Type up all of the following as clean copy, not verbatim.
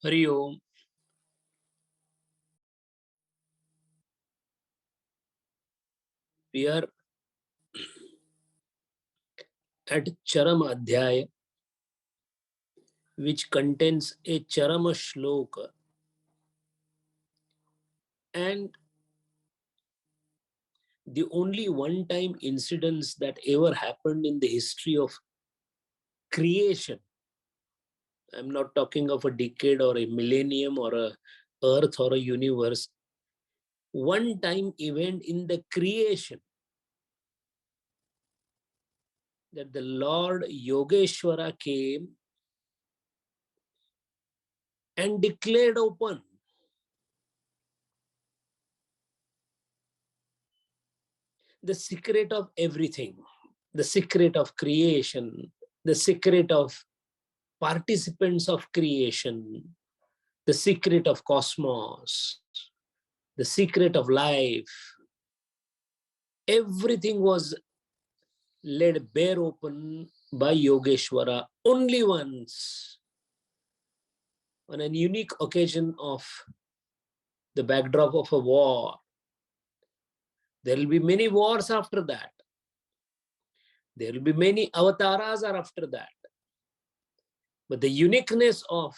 Hari Om. We are at Charama Adhyaya, which contains a Charama Shloka. And the only one-time incidents that ever happened in the history of creation. I'm not talking of a decade or a millennium or a earth or a universe. One-time event in the creation that the Lord Yogeshwara came and declared open the secret of everything, the secret of creation, the secret of participants of creation, the secret of cosmos, the secret of life. Everything was laid bare open by Yogeshwara only once on a unique occasion of the backdrop of a war. There will be many wars after that. There will be many avatars after that. But the uniqueness of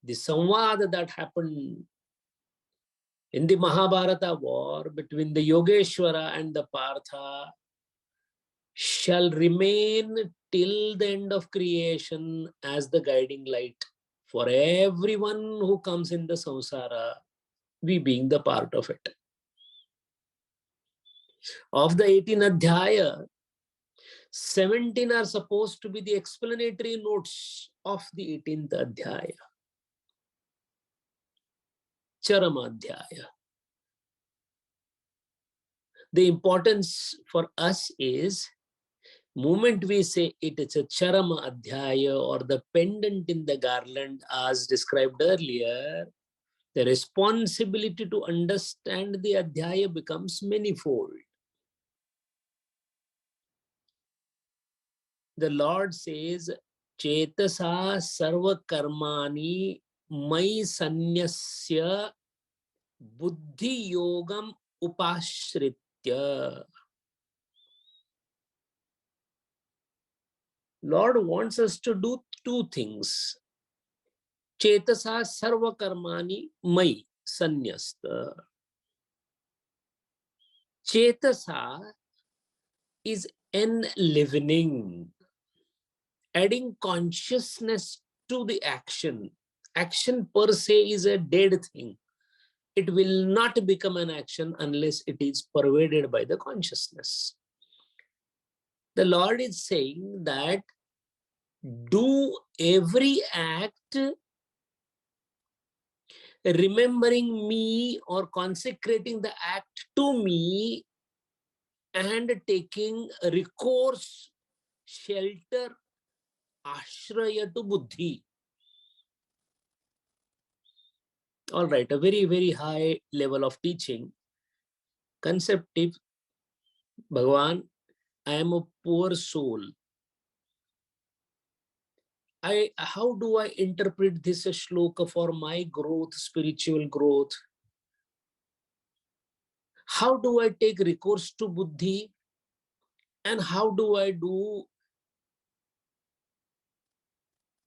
the samvad that happened in the Mahabharata war between the Yogeshwara and the Partha shall remain till the end of creation as the guiding light for everyone who comes in the samsara, we being the part of it. Of the 18 adhyaya, 17 are supposed to be the explanatory notes of the 18th adhyaya. Charama adhyaya. The importance for us is, moment we say it is a charama adhyaya or the pendant in the garland as described earlier, the responsibility to understand the adhyaya becomes manifold. The Lord says, Chetasa sarva karmani mai sanyasya buddhi yogam upashritya. Lord wants us to do two things. Chetasa sarva karmani mai sanyasta. Chetasa is enlivening, adding consciousness to the action. Action per se is a dead thing. It will not become an action unless it is pervaded by the consciousness. The Lord is saying that do every act remembering me or consecrating the act to me and taking recourse, shelter, ashraya to buddhi. All right, a very, very high level of teaching. Conceptive, Bhagavan, I am a poor soul. How do I interpret this shloka for my growth, spiritual growth? How do I take recourse to buddhi? And how do I do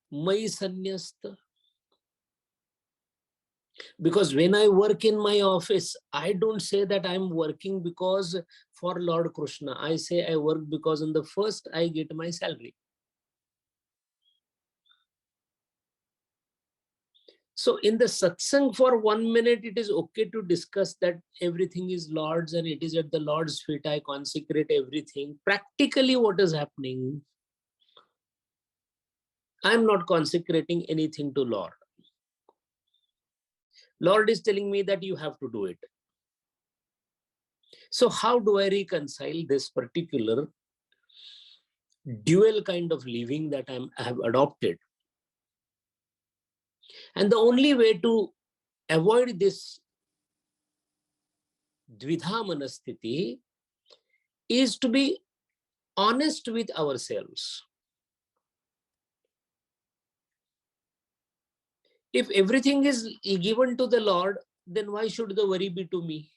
mai sanyasta? Because when I work in my office, I don't say that I'm working because for Lord Krishna. I say I work because in the first I get my salary. So in the satsang for 1 minute, it is okay to discuss that everything is Lord's and it is at the Lord's feet. I consecrate everything. Practically what is happening? I'm not consecrating anything to Lord. Lord is telling me that you have to do it. So how do I reconcile this particular dual kind of living that I have adopted? And the only way to avoid this dvidha manasthiti is to be honest with ourselves. If everything is given to the Lord, then why should the worry be to me?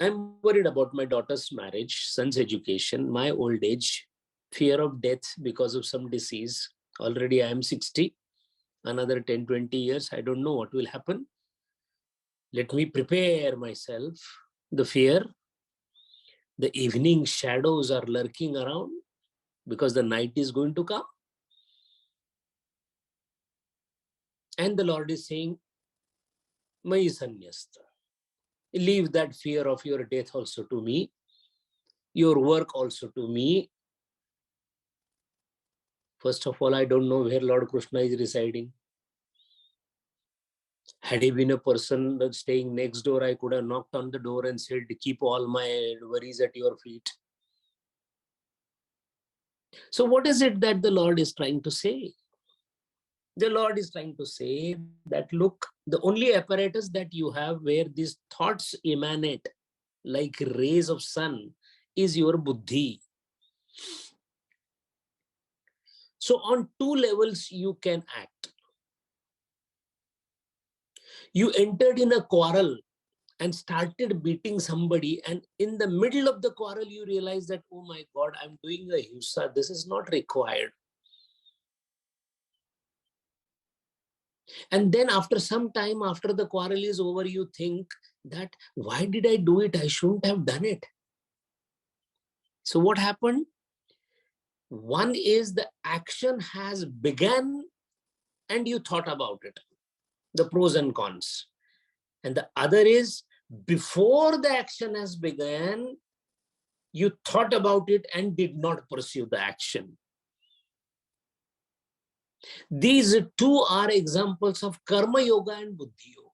I'm worried about my daughter's marriage, son's education, my old age, fear of death because of some disease. Already I am 60. Another 10, 20 years, I don't know what will happen. Let me prepare myself. The fear, the evening shadows are lurking around because the night is going to come. And the Lord is saying, Mai sanyasta. Leave that fear of your death also to me, your work also to me. First of all, I don't know where Lord Krishna is residing. Had he been a person staying next door, I could have knocked on the door and said, keep all my worries at your feet. So what is it that the Lord is trying to say? The Lord is trying to say that, look, the only apparatus that you have where these thoughts emanate like rays of sun is your buddhi. So on two levels you can act. You entered in a quarrel and started beating somebody, and in the middle of the quarrel you realize that, oh my God, I'm doing a himsa, this is not required. And then after some time, after the quarrel is over, you think that, why did I do it? I shouldn't have done it. So what happened? One is the action has begun and you thought about it, the pros and cons. And the other is, before the action has begun, you thought about it and did not pursue the action. These two are examples of karma yoga and buddhi yoga.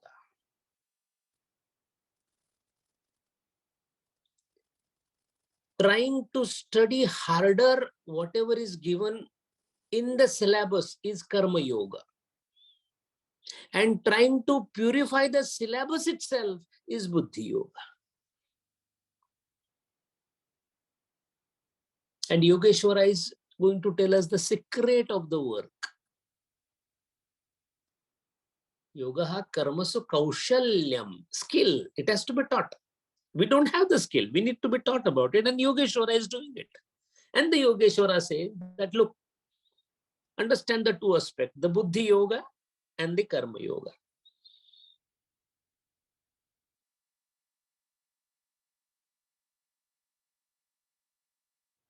Trying to study harder whatever is given in the syllabus is karma yoga. And trying to purify the syllabus itself is buddhi yoga. And Yogeshwara is going to tell us the secret of the work. Yoga karmasu kaushalyam, skill. It has to be taught. We don't have the skill. We need to be taught about it. And Yogeshwara is doing it. And the Yogeshwara say that, look, understand the two aspects, the buddhi yoga and the karma yoga.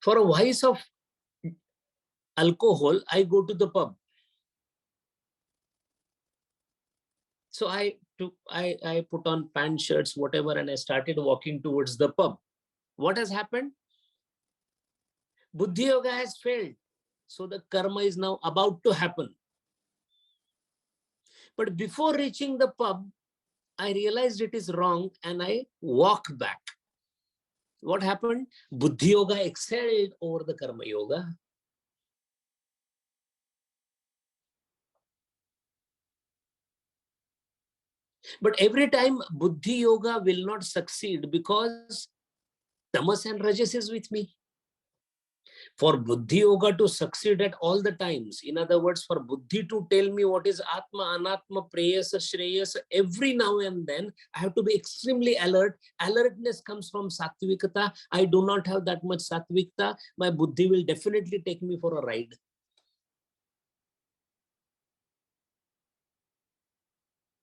For a vice of alcohol, I go to the pub. So I put on pant shirts, whatever, and I started walking towards the pub. What has happened? Buddhi yoga has failed. So the karma is now about to happen. But before reaching the pub, I realized it is wrong and I walk back. What happened? Buddhi yoga excelled over the karma yoga. But every time buddhi yoga will not succeed because tamas and rajas is with me. For buddhi yoga to succeed at all the times, in other words, for buddhi to tell me what is atma, anatma, preyasa, shreyasa, every now and then, I have to be extremely alert. Alertness comes from sattvikata. I do not have that much sattvikata. My buddhi will definitely take me for a ride.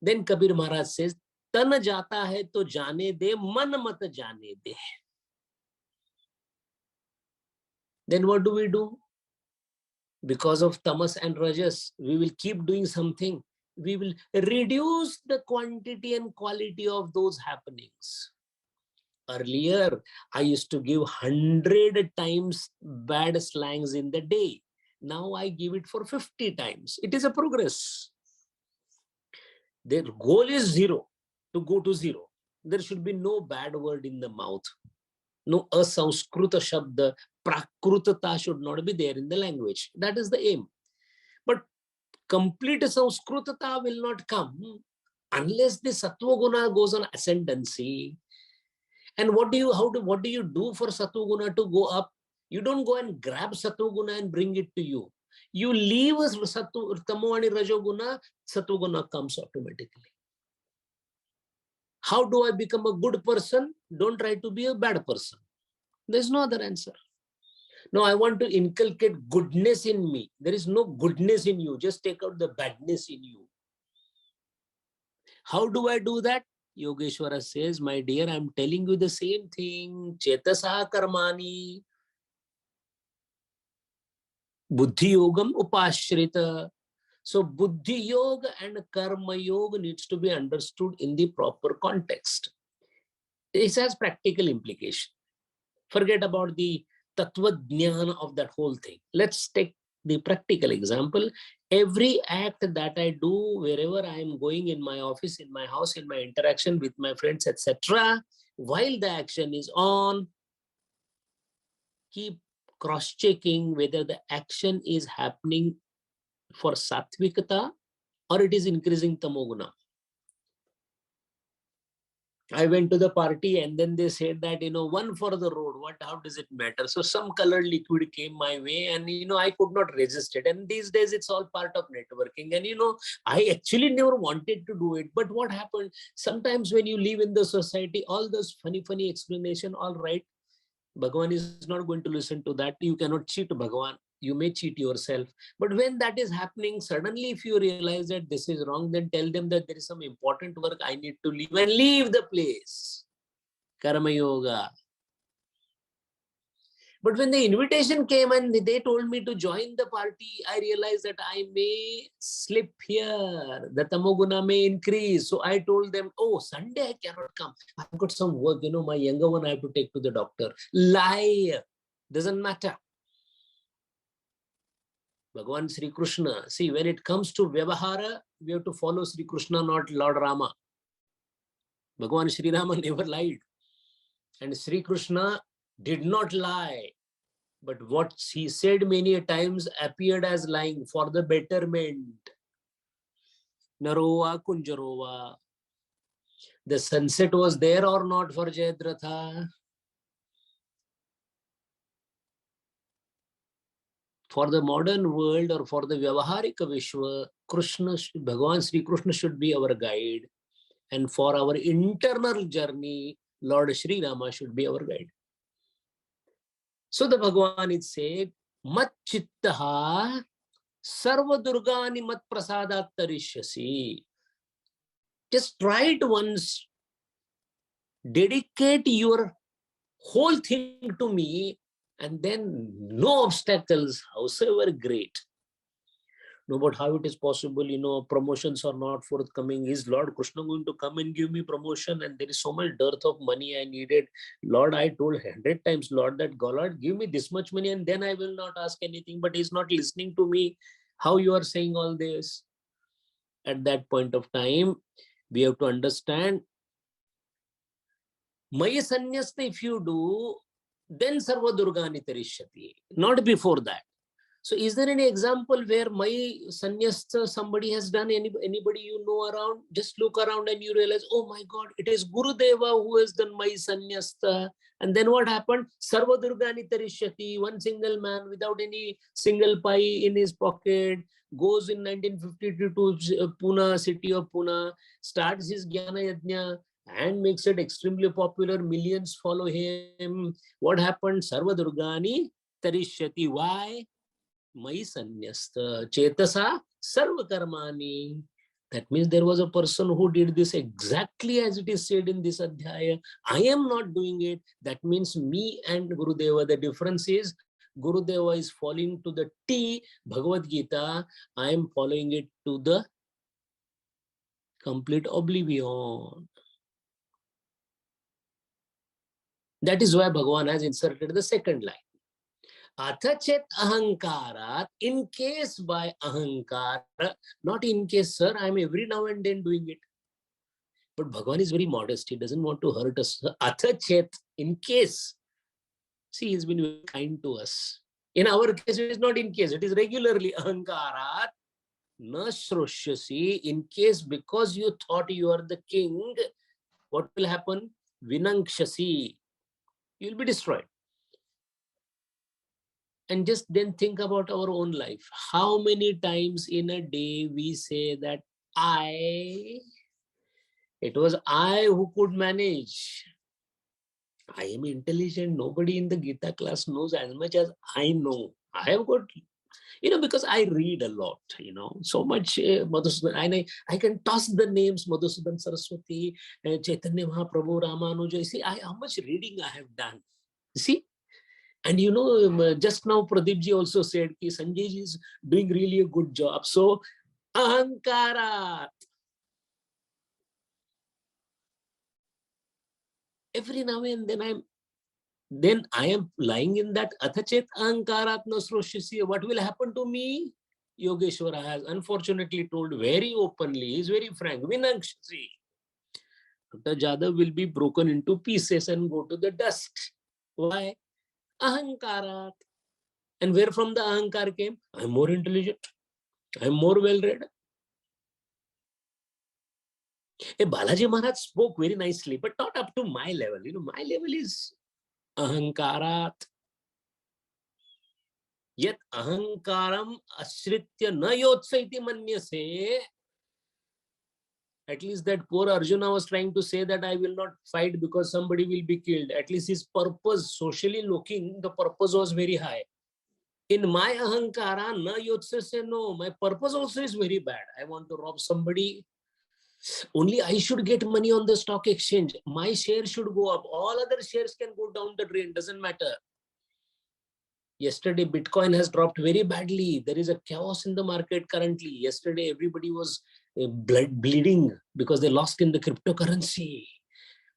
Then Kabir Maharaj says, tan jata hai to jane de, man mat jane de. Then what do? Because of tamas and rajas, we will keep doing something. We will reduce the quantity and quality of those happenings. Earlier, I used to give 100 times bad slangs in the day. Now I give it for 50 times. It is a progress. Their goal is zero, to go to zero. There should be no bad word in the mouth. No asanskruta shabda, prakrutata should not be there in the language. That is the aim. But complete sanskrutata will not come unless the sattva guna goes on ascendancy. And what do you do for sattva guna to go up? You don't go and grab sattva guna and bring it to you. You leave tamo and rajoguna, satoguna comes automatically. How do I become a good person? Don't try to be a bad person. There's no other answer. No, I want to inculcate goodness in me. There is no goodness in you. Just take out the badness in you. How do I do that? Yogeshwara says, my dear, I'm telling you the same thing. Chetasaha karmani. Buddhi yogam upashrita. So buddhi yoga and karma yoga needs to be understood in the proper context. This has practical implication. Forget about the tattva jnana of that whole thing. Let's take the practical example. Every act that I do wherever I am going, in my office, in my house, in my interaction with my friends, etc., while the action is on, keep cross-checking whether the action is happening for sattvikata or it is increasing tamoguna. I went to the party and then they said that, one for the road. How does it matter? So some colored liquid came my way and, I could not resist it. And these days it's all part of networking. And, I actually never wanted to do it. But what happened? Sometimes when you live in the society, all those funny explanation, all right, Bhagavan is not going to listen to that. You cannot cheat Bhagavan. You may cheat yourself. But when that is happening, suddenly if you realize that this is wrong, then tell them that there is some important work I need to leave and leave the place. Karma Yoga. But when the invitation came and they told me to join the party, I realized that I may slip here. The tamoguna may increase. So I told them, oh, Sunday I cannot come. I've got some work. My younger one I have to take to the doctor. Lie. Doesn't matter. Bhagavan Sri Krishna. See, when it comes to Vyavahara, we have to follow Sri Krishna, not Lord Rama. Bhagavan Sri Rama never lied. And Sri Krishna did not lie. But what he said many times appeared as lying for the betterment. Narova Kunjarova. The sunset was there or not for Jayadratha? For the modern world or for the Vyavaharika Vishwa, Bhagavan Sri Krishna should be our guide. And for our internal journey, Lord Sri Rama should be our guide. So the Bhagavan is said, Mat chittaha sarva durgani mat prasadat tarishyasi. Just try it once. Dedicate your whole thing to me, and then no obstacles, howsoever great. No, but how it is possible, promotions are not forthcoming. Is Lord Krishna going to come and give me promotion? And there is so much dearth of money I needed. Lord, I told 100 times, Lord, that God, give me this much money and then I will not ask anything. But he's not listening to me. How you are saying all this? At that point of time, we have to understand, Maya Sanyasta, if you do, then Sarva Durgani Tarishyati. Not before that. So is there any example where my sannyasta somebody has done, anybody you know around? Just look around and you realize, oh my God, it is Gurudeva who has done my sannyasta. And then what happened? Sarva Durgani Tarishyati, one single man without any single pie in his pocket, goes in 1952 to Pune, city of Pune, starts his Jnana Yajna and makes it extremely popular. Millions follow him. What happened? Sarva Durgani Tarishyati. Why? Mai sanyasta chetasa sarva karmani. That means there was a person who did this exactly as it is said in this adhyaya. I am not doing it. That means me and Gurudeva, the difference is Gurudeva is following to the T, Bhagavad Gita. I am following it to the complete oblivion. That is why Bhagavan has inserted the second line. Athachet ahankarat, in case by ahankara, not in case, sir, I am every now and then doing it. But Bhagavan is very modest. He doesn't want to hurt us. Athachet, in case. See, he's been very kind to us. In our case, it is not in case. It is regularly ahankarat, na shroshyasi, in case because you thought you are the king, what will happen? Vinangshasi. You will be destroyed. And just then think about our own life. How many times in a day we say that it was I who could manage. I am intelligent. Nobody in the Gita class knows as much as I know. I have got, because I read a lot, so much Madhusudan. And I can toss the names Madhusudan Saraswati, Chaitanya Mahaprabhu, Ramanuja. See, how much reading I have done. See? And just now Pradeep ji also said that Sanjay ji is doing really a good job. So, ahankara. Every now and then I am lying in that athachet ahankarat nasroshisi. What will happen to me? Yogeshwara has unfortunately told very openly, he's very frank, Vinakshi. Dr. Jadhav will be broken into pieces and go to the dust. Why? Ahankarat. And where from the ahankar came? I'm more intelligent. I'm more well-read. Balaji Maharaj spoke very nicely, but not up to my level. My level is ahankarat. Yet ahankaram ashritya na yotsaiti manyase. At least that poor Arjuna was trying to say that I will not fight because somebody will be killed. At least his purpose, socially looking, the purpose was very high. In my ahankara, na yotsase, no, my purpose also is very bad. I want to rob somebody. Only I should get money on the stock exchange. My share should go up. All other shares can go down the drain. Doesn't matter. Yesterday, Bitcoin has dropped very badly. There is a chaos in the market currently. Yesterday, everybody was bleeding because they lost in the cryptocurrency.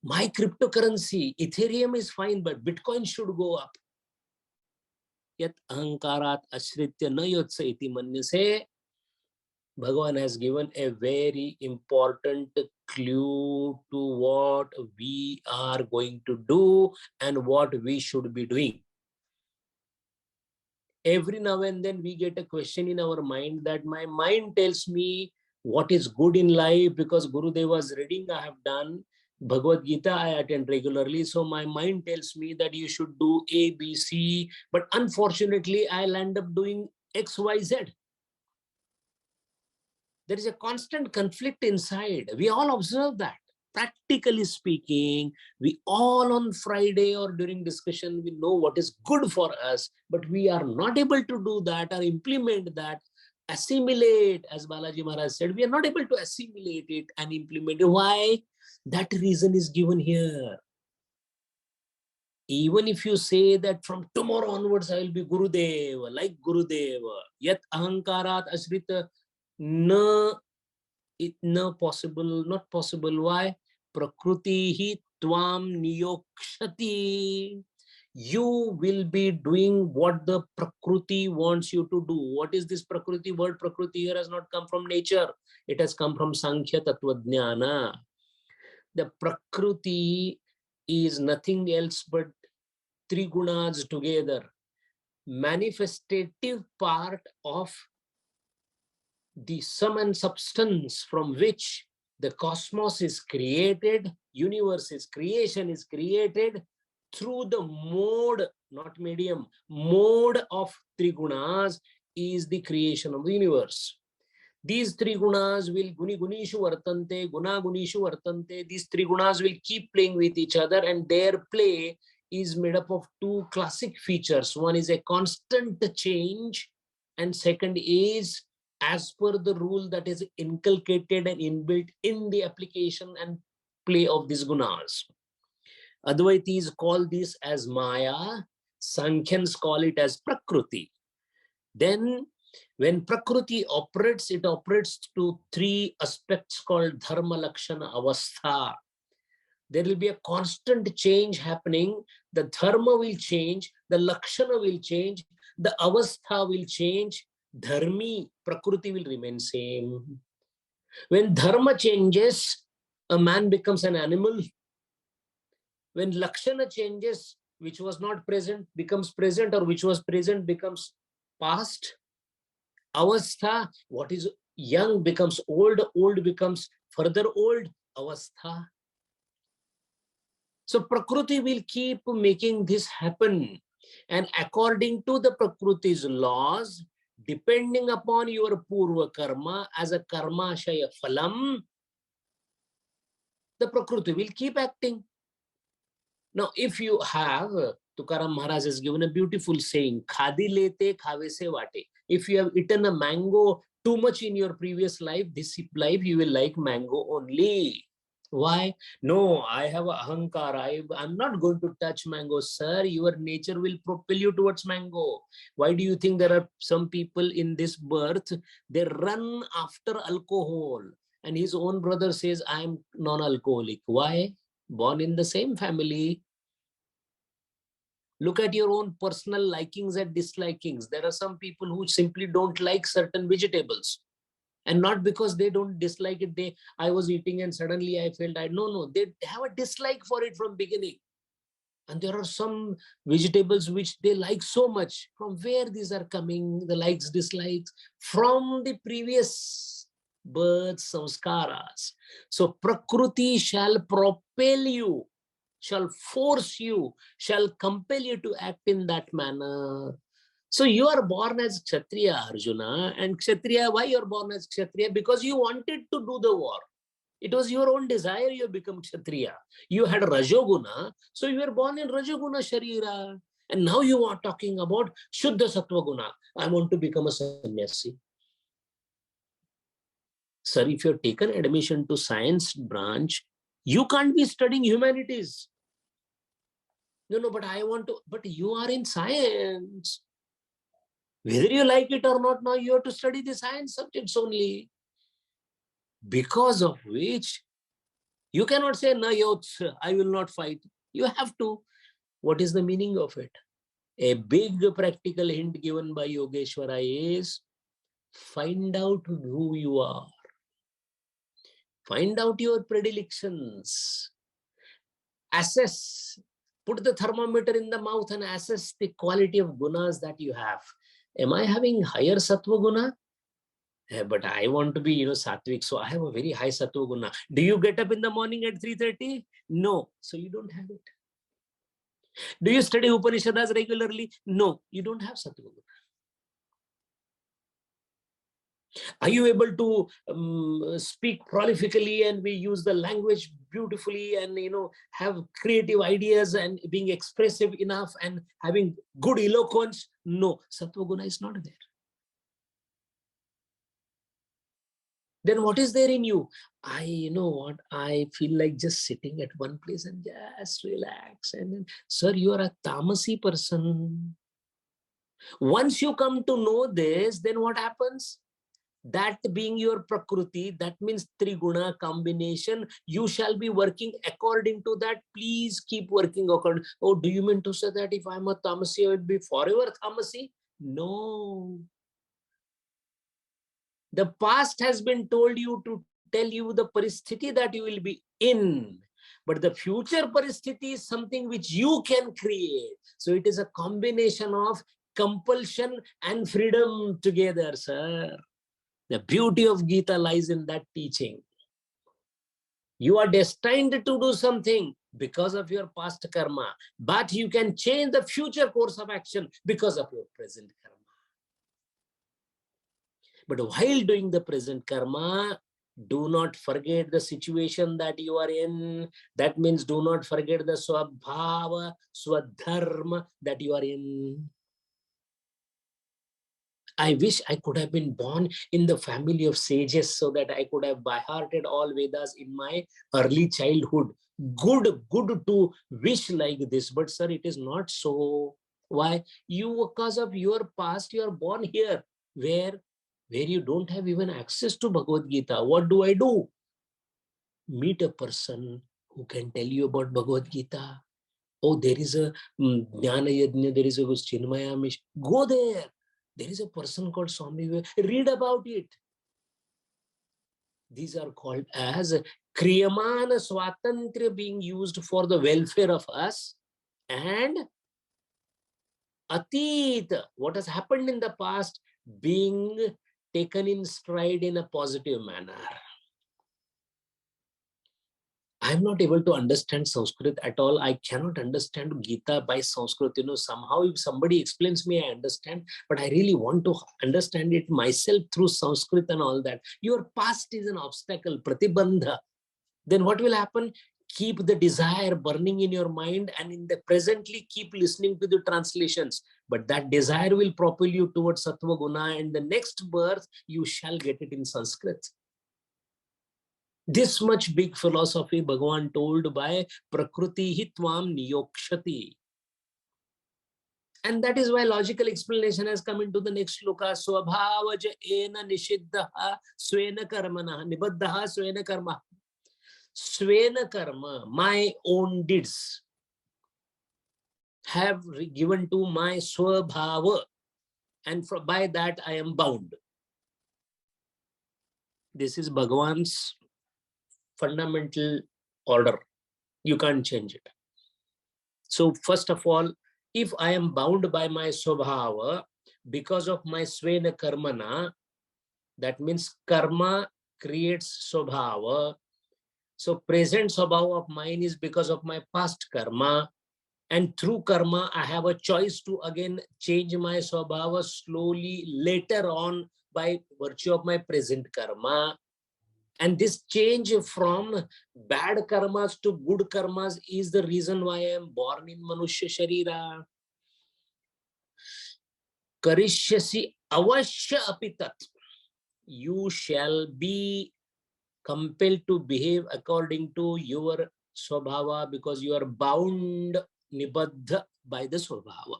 My cryptocurrency, Ethereum is fine, but Bitcoin should go up. Yat ahankarat ashritya na yotsa iti manyase. Bhagavan has given a very important clue to what we are going to do and what we should be doing. Every now and then we get a question in our mind that my mind tells me what is good in life because Gurudeva's reading I have done. Bhagavad Gita I attend regularly. So my mind tells me that you should do A, B, C. But unfortunately, I'll end up doing X, Y, Z. There is a constant conflict inside. We all observe that. Practically speaking, we all on Friday or during discussion, we know what is good for us, but we are not able to do that or implement that, assimilate, as Balaji Maharaj said, we are not able to assimilate it and implement it. Why? That reason is given here. Even if you say that from tomorrow onwards, I will be Gurudeva, like Gurudeva, yet ahankarat ashrita na. It not possible. Why? Prakriti tvam niyokshati. You will be doing what the Prakriti wants you to do. What is this Prakriti? Word Prakriti here has not come from nature. It has come from Sankhya Tattvajnana. The Prakriti is nothing else but three gunas together. Manifestative part of the sum and substance from which the cosmos is created, universe is creation is created through the mode, not medium, mode of three gunas is the creation of the universe. These three gunas will guni gunishu vartante, guna gunishu vartante. These three gunas will keep playing with each other, and their play is made up of two classic features. One is a constant change, and second is as per the rule that is inculcated and inbuilt in the application and play of these gunas. Advaitis call this as Maya, Sankhyans call it as Prakriti. Then when Prakriti operates, it operates to three aspects called Dharma, Lakshana, Avastha. There will be a constant change happening. The Dharma will change, the Lakshana will change, the Avastha will change. Dharmi, Prakriti will remain same. When Dharma changes, a man becomes an animal. When Lakshana changes, which was not present becomes present, or which was present becomes past. Avastha, what is young becomes old, old becomes further old. Avastha. So Prakriti will keep making this happen. And according to the Prakriti's laws, depending upon your Purva Karma as a Karma Shaya Phalam, the Prakriti will keep acting. Now, if you have, Tukaram Maharaj has given a beautiful saying, Khadi lete, khave se vate. If you have eaten a mango too much in your previous life, this life you will like mango only. Why? No, I have a ahankar. I'm not going to touch mango. Sir, your nature will propel you towards mango. Why do you think there are some people in this birth, they run after alcohol? And his own brother says, I am non-alcoholic. Why? Born in the same family. Look at your own personal likings and dislikings. There are some people who simply don't like certain vegetables. And not because they don't dislike it. I was eating and suddenly I felt, no, they have a dislike for it from beginning. And there are some vegetables which they like so much. From where these are coming, the likes, dislikes? From the previous birth samskaras. So Prakriti shall propel you, shall force you, shall compel you to act in that manner. So you are born as Kshatriya, Arjuna, and Kshatriya, why you are born as Kshatriya? Because you wanted to do the war. It was your own desire you become Kshatriya. You had Rajoguna, so you were born in Rajoguna Sharira. And now you are talking about Shuddha Sattva Guna. I want to become a sannyasi. Sir, if you have taken admission to science branch, you can't be studying humanities. No, but I want to, but you are in science. Whether you like it or not, now you have to study the science subjects only. Because of which, you cannot say, no, I will not fight. You have to. What is the meaning of it? A big practical hint given by Yogeshwara is, find out who you are. Find out your predilections. Assess. Put the thermometer in the mouth and assess the quality of gunas that you have. Am I having higher sattva guna? But I want to be, sattvic, so I have a very high sattva guna. Do you get up in the morning at 3:30? No, so you don't have it. Do you study Upanishads regularly? No, you don't have sattva guna. Are you able to speak prolifically and we use the language beautifully and have creative ideas and being expressive enough and having good eloquence? No, sattva guna is not there. Then what is there in you? I feel like just sitting at one place and just relax. And then, sir, you are a tamasi person. Once you come to know this, then what happens? That being your prakriti, that means triguna combination, you shall be working according to that. Please keep working according. Oh, do you mean to say that if I'm a tamasi, I will be forever tamasi? No. The past has been told you to tell you the paristhiti that you will be in. But the future paristhiti is something which you can create. So it is a combination of compulsion and freedom together, sir. The beauty of Gita lies in that teaching. You are destined to do something because of your past karma, but you can change the future course of action because of your present karma. But while doing the present karma, do not forget the situation that you are in. That means do not forget the swabhava, swadharma that you are in. I wish I could have been born in the family of sages so that I could have by-hearted all Vedas in my early childhood. Good to wish like this. But sir, it is not so. Why? Because of your past, you are born here where you don't have even access to Bhagavad Gita. What do I do? Meet a person who can tell you about Bhagavad Gita. Oh, there is a Jnana Yajna, there is a Chinmaya Mission. Go there. There is a person called Swami. Read about it. These are called as Kriyamana Swatantra, being used for the welfare of us, and Atit, what has happened in the past, being taken in stride in a positive manner. I'm not able to understand Sanskrit at all. I cannot understand Gita by Sanskrit. Somehow if somebody explains me, I understand, but I really want to understand it myself through Sanskrit and all that. Your past is an obstacle, pratibandha. Then what will happen? Keep the desire burning in your mind, and in the presently keep listening to the translations. But that desire will propel you towards Sattva Guna, and the next birth you shall get it in Sanskrit. This much big philosophy Bhagavan told by Prakriti Hitvam Niyokshati. And that is why logical explanation has come into the next shloka. Swabhavaja ena nishiddha swena karmana nibaddha swena karma. Swena karma, my own deeds have given to my swabhava, and by that I am bound. This is Bhagavan's fundamental order. You can't change it. So first of all, if I am bound by my swabhava because of my swena karmana, that means karma creates swabhava. So present swabhava of mine is because of my past karma. And through karma, I have a choice to again change my swabhava slowly later on by virtue of my present karma. And this change from bad karmas to good karmas is the reason why I am born in Manushya Sharira. Karishyasi avashya apitat. You shall be compelled to behave according to your swabhava because you are bound, nibaddha, by the swabhava.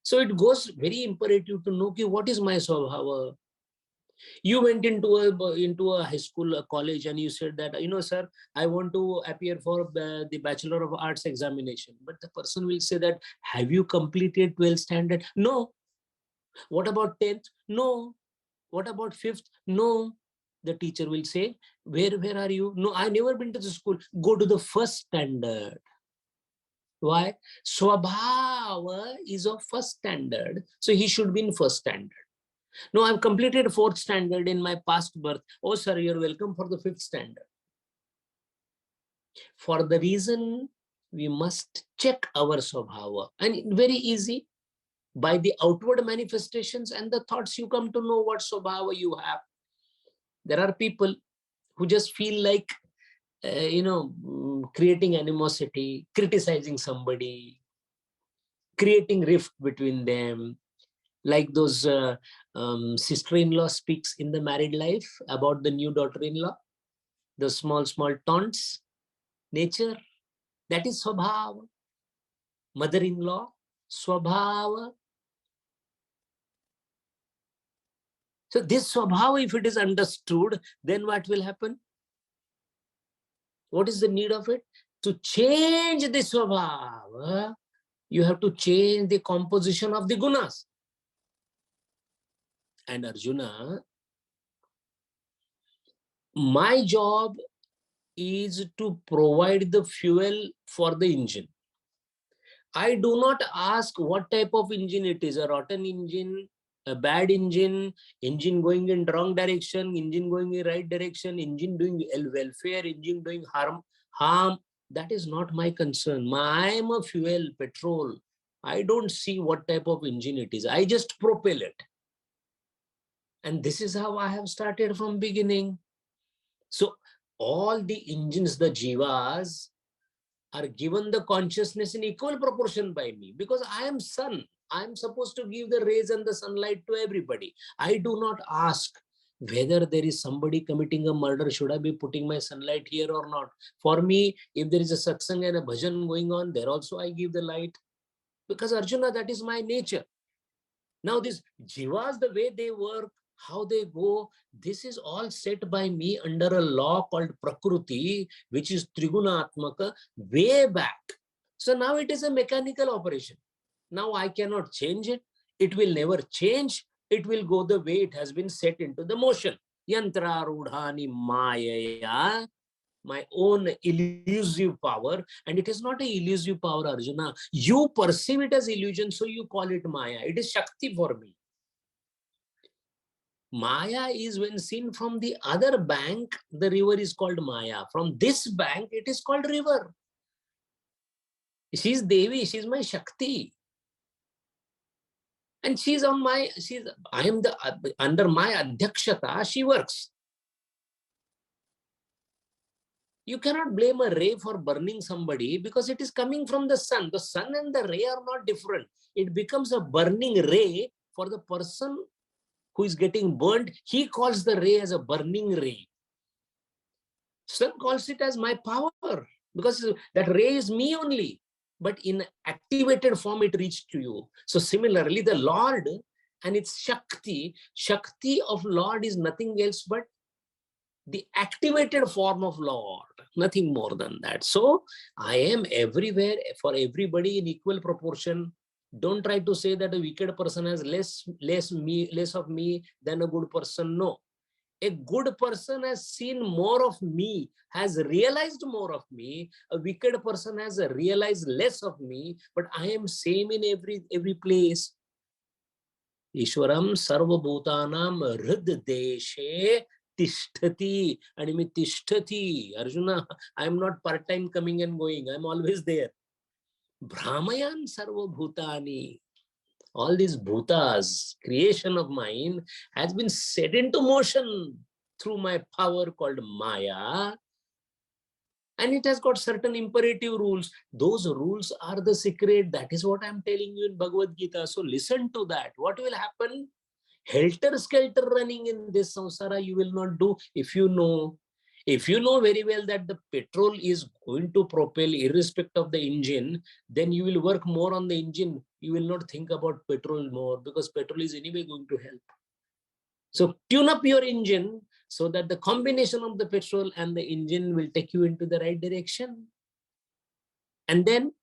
So it goes very imperative to know what is my swabhava. You went into a high school, a college, and you said that, sir, I want to appear for the Bachelor of Arts examination. But the person will say that, have you completed 12th standard? No. What about 10th? No. What about 5th? No. The teacher will say, where are you? No, I never been to the school. Go to the first standard. Why? Swabhava is of first standard. So he should be in first standard. No, I've completed 4th standard in my past birth. Oh, sir, you're welcome for the 5th standard. For the reason, we must check our swabhava. And very easy. By the outward manifestations and the thoughts, you come to know what swabhava you have. There are people who just feel like, creating animosity, criticizing somebody, creating rift between them. Like those sister-in-law speaks in the married life about the new daughter-in-law, the small taunts, nature, that is swabhava. Mother-in-law, swabhava. So this swabhava, if it is understood, then what will happen? What is the need of it? To change the swabhava, you have to change the composition of the gunas. And Arjuna, my job is to provide the fuel for the engine. I do not ask what type of engine it is, a rotten engine, a bad engine, engine going in wrong direction, engine going in right direction, engine doing welfare, engine doing harm. That is not my concern. I am a fuel, petrol. I don't see what type of engine it is. I just propel it. And this is how I have started from beginning. So all the engines, the jivas, are given the consciousness in equal proportion by me because I am sun. I am supposed to give the rays and the sunlight to everybody. I do not ask whether there is somebody committing a murder, should I be putting my sunlight here or not. For me, if there is a satsang and a bhajan going on, there also I give the light. Because Arjuna, that is my nature. Now these jivas, the way they work, how they go, this is all set by me under a law called Prakriti, which is Trigunatmaka, way back. So now it is a mechanical operation. Now I cannot change it. It will never change. It will go the way it has been set into the motion. Yantra Rudhani Maya, my own illusive power. And it is not an illusive power, Arjuna. You perceive it as illusion, so you call it Maya. It is Shakti for me. Maya is when seen from the other bank, the river is called Maya. From this bank, it is called river. She's Devi, she's my Shakti. And I am under my adhyakshata, she works. You cannot blame a ray for burning somebody because it is coming from the sun. The sun and the ray are not different. It becomes a burning ray for the person who is getting burned. He calls the ray as a burning ray. Sun calls it as my power because that ray is me only. But in activated form, it reached to you. So similarly, the Lord and its Shakti of Lord is nothing else but the activated form of Lord, nothing more than that. So I am everywhere for everybody in equal proportion. Don't try to say that a wicked person has less of me than a good person. No. A good person has seen more of me, has realized more of me. A wicked person has realized less of me, but I am same in every place. Ishwaram sarvabhutanam hriddeshe tishtati. And tishtati. Arjuna, I am not part-time coming and going. I am always there. Brahmayan sarvabhutani. All these bhutas, creation of mine, has been set into motion through my power called Maya. And it has got certain imperative rules. Those rules are the secret. That is what I'm telling you in Bhagavad Gita. So listen to that. What will happen? Helter-skelter running in this samsara you will not do if you know. If you know very well that the petrol is going to propel irrespective of the engine, then you will work more on the engine. You will not think about petrol more because petrol is anyway going to help. So tune up your engine so that the combination of the petrol and the engine will take you into the right direction. And then,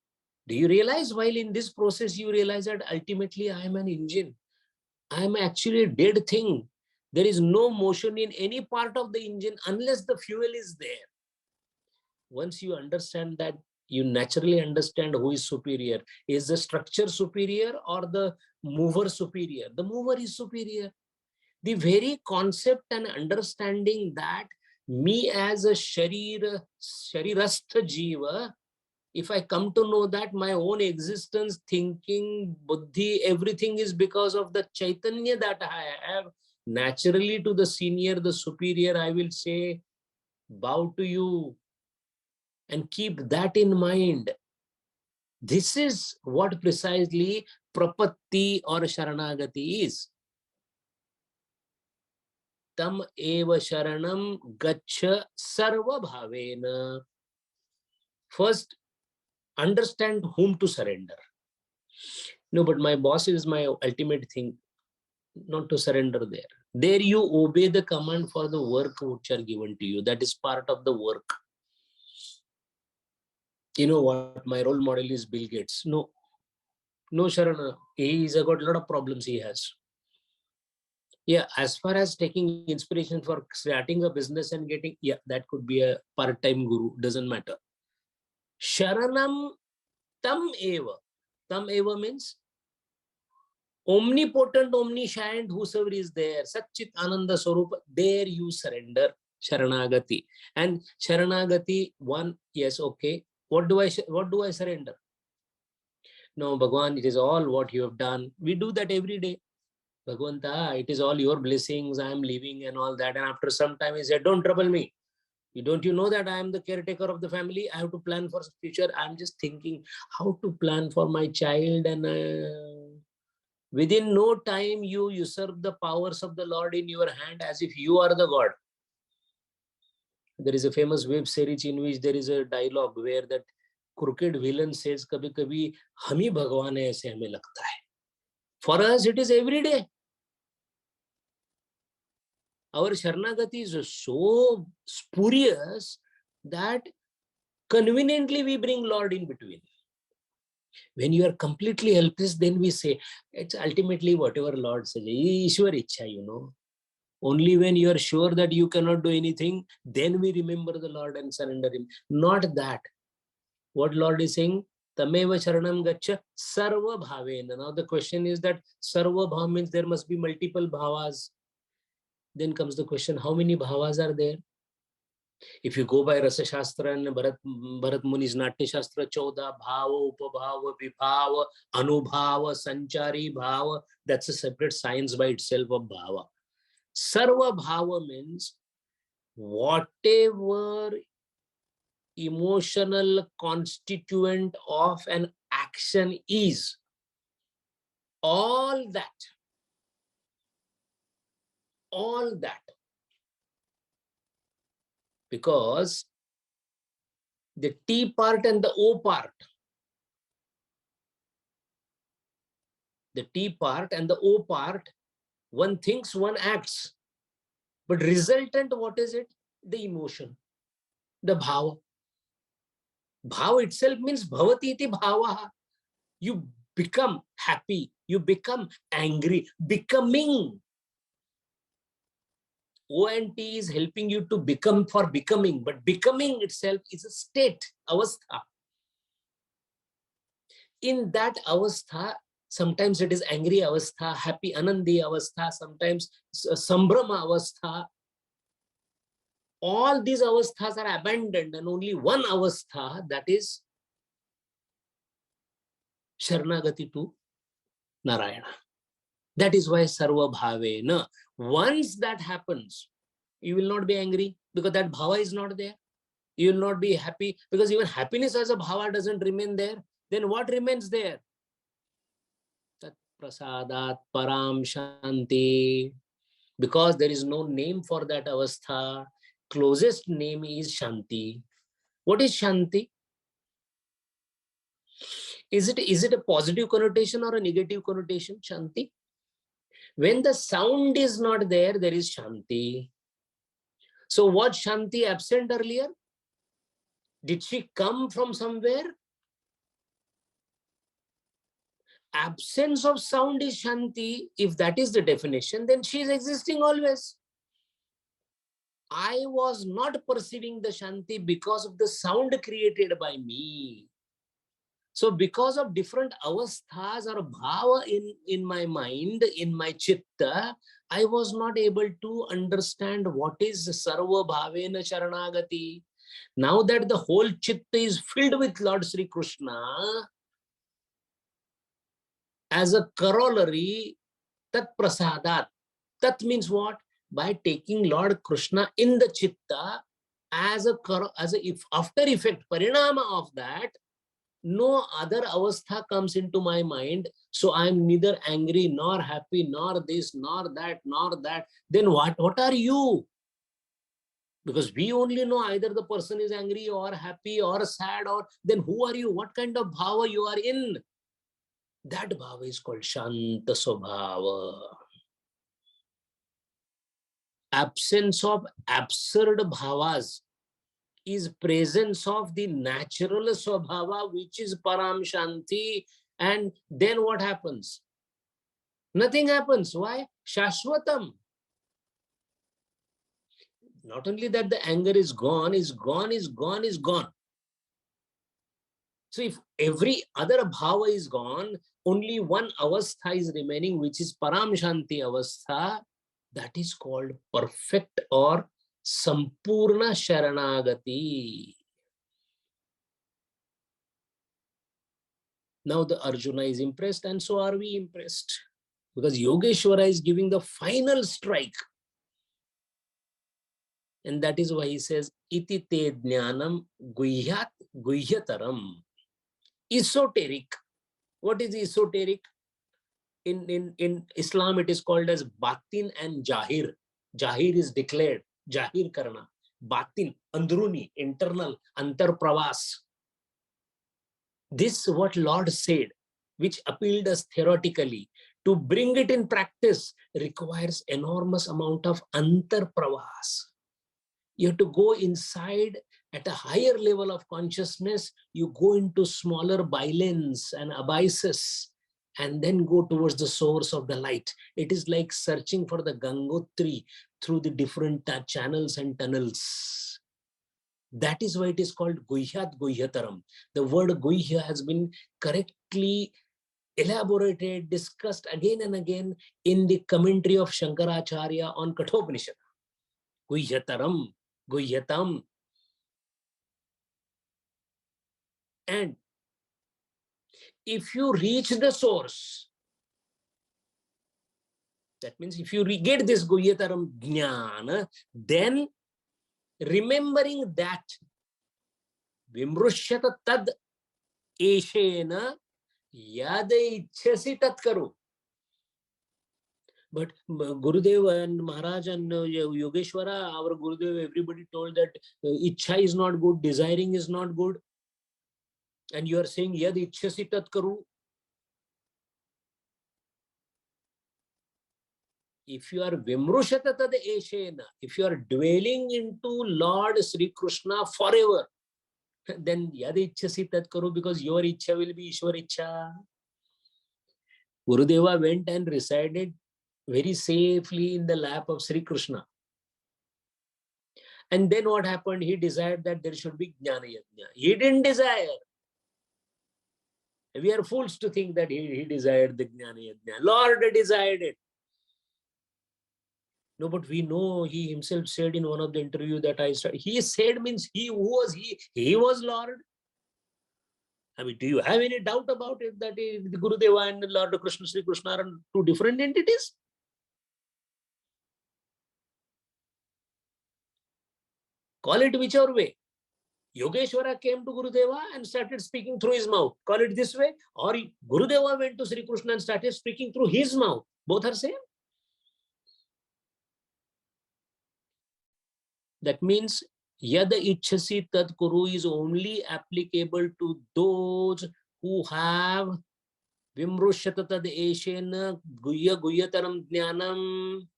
do you realize while in this process, you realize that ultimately I am an engine. I am actually a dead thing. There is no motion in any part of the engine unless the fuel is there. Once you understand that, you naturally understand who is superior. Is the structure superior or the mover superior? The mover is superior. The very concept and understanding that me as a sharirastha jiva, if I come to know that my own existence, thinking, buddhi, everything is because of the chaitanya that I have, naturally to the senior, the superior, I will say, bow to you and keep that in mind. This is what precisely prapatti or sharanagati is. Tam eva sharanam gaccha sarva bhavena. First, understand whom to surrender. No, but my boss is my ultimate thing. Not to surrender there. There you obey the command for the work which are given to you. That is part of the work. You know what? My role model is Bill Gates. No, Sharana. He's got a lot of problems he has. Yeah, as far as taking inspiration for starting a business and getting, yeah, that could be a part-time guru. Doesn't matter. Sharanam tam eva. Tam eva means omnipotent, omniscient, whosoever is there, Satchit Ananda Swarupa, there you surrender, Sharanagati. And Sharanagati, one, yes, okay. What do I surrender? No, Bhagwan, it is all what you have done. We do that every day. Bhagwanta, it is all your blessings, I am living and all that. And after some time, he said, don't trouble me. Don't you know that I am the caretaker of the family? I have to plan for future. I'm just thinking how to plan for my child and within no time, you usurp the powers of the Lord in your hand as if you are the God. There is a famous web series in which there is a dialogue where that crooked villain says, "Kabhi kabhi hum hi Bhagwan hai, aise hame lagta hai." For us, it is every day. Our Sharanagati is so spurious that conveniently we bring Lord in between. When you are completely helpless, then we say, it's ultimately whatever Lord says. Ishwar Ichha, you know. Only when you are sure that you cannot do anything, then we remember the Lord and surrender Him. Not that. What Lord is saying, Tameva Sharanam Gacha Sarva Bhavena. Now the question is that Sarva Bhav means there must be multiple bhavas. Then comes the question, how many bhavas are there? If you go by Rasa Shastra and Bharat Muni's Natya Shastra, 14 bhava, upabhava, vibhava, anubhava, sanchari bhava, that's a separate science by itself of bhava. Sarva bhava means whatever emotional constituent of an action is, all that, because the T part and the O part, the T part and the O part, one thinks, one acts, but resultant, what is it? The emotion, the bhava. Bhava itself means bhavati iti bhava. You become happy, you become angry, becoming. ONT is helping you to become for becoming, but becoming itself is a state, avastha. In that avastha, sometimes it is angry avastha, happy anandi avastha, sometimes sambrama avastha. All these avasthas are abandoned, and only one avastha, that is Sharanagati to Narayana. That is why Sarva Bhavena. Once that happens, you will not be angry because that bhava is not there. You will not be happy because even happiness as a bhava doesn't remain there. Then what remains there? Tat prasadat param shanti. Because there is no name for that avastha, closest name is Shanti. What is Shanti? Is it a positive connotation or a negative connotation, Shanti? When the sound is not there, there is Shanti. So was Shanti absent earlier? Did she come from somewhere? Absence of sound is Shanti. If that is the definition, then she is existing always. I was not perceiving the Shanti because of the sound created by me. So because of different avasthas or bhava in my mind, in my chitta, I was not able to understand what is sarva bhavena sharanagati. Now that the whole chitta is filled with Lord Sri Krishna, as a corollary, tat prasadat. Tat means what? By taking Lord Krishna in the chitta as a if after effect, parinama of that, no other avastha comes into my mind. So I am neither angry, nor happy, nor this, nor that, nor that. Then what are you? Because we only know either the person is angry or happy or sad, or then who are you? What kind of bhava you are in? That bhava is called Shanta Swabhava. Absence of absurd bhavas is presence of the natural Swabhava, which is Param Shanti. And then what happens? Nothing happens. Why? Shashwatam. Not only that the anger is gone, is gone, is gone, is gone. So if every other bhava is gone, only one avastha is remaining, which is Param Shanti avastha. That is called perfect or Sampurna Sharanagati. Now the Arjuna is impressed, and so are we impressed. Because Yogeshwara is giving the final strike. And that is why he says, Iti te jnanam guhyat guhyataram. Esoteric. What is esoteric? In Islam, it is called as batin and jahir. Jahir is declared. Jahir karna. Batin, andruni, internal, antar pravas. This what Lord said, which appealed us theoretically. To bring it in practice requires enormous amount of antar pravas. You have to go inside at a higher level of consciousness. You go into smaller bylanes and abysses, and then go towards the source of the light. It is like searching for the Gangotri through the different channels and tunnels. That is why it is called Guhyat Guhyataram. The word Guhya has been correctly elaborated, discussed again and again in the commentary of Shankaracharya on Kathopanishad. Guhyataram, Guyyatam. And if you reach the source, that means if you get this Guhyataram Jnana, then remembering that Vimrushyata tad eshena yada ichhasi tat karu. But Gurudev and Maharaj and Yogeshwara, our Gurudev, everybody told that Ichha is not good, desiring is not good. And you are saying, Yad Ichhasi Tat Karu. If you are Vimrushata Tad Eshena, if you are dwelling into Lord Sri Krishna forever, then Yad Ichhasi Tat Karu, because your Ichha will be Ishwar Ichha. Gurudeva went and resided very safely in the lap of Sri Krishna. And then what happened? He desired that there should be Jnana Yajna. He didn't desire. We are fools to think that he desired the Jnana Yajna. Lord desired it. No, but we know he himself said in one of the interview that I started. He said means he was Lord. I mean, do you have any doubt about it that the Gurudeva and Lord Krishna, Sri Krishna are two different entities? Call it whichever way. Yogeshwara came to Gurudeva and started speaking through his mouth. Call it this way. Or Gurudeva went to Sri Krishna and started speaking through his mouth. Both are same. That means Yada Ichhasi Tad Kuru is only applicable to those who have Vimrushyata Tad Eshena Guhyataram Jnanam.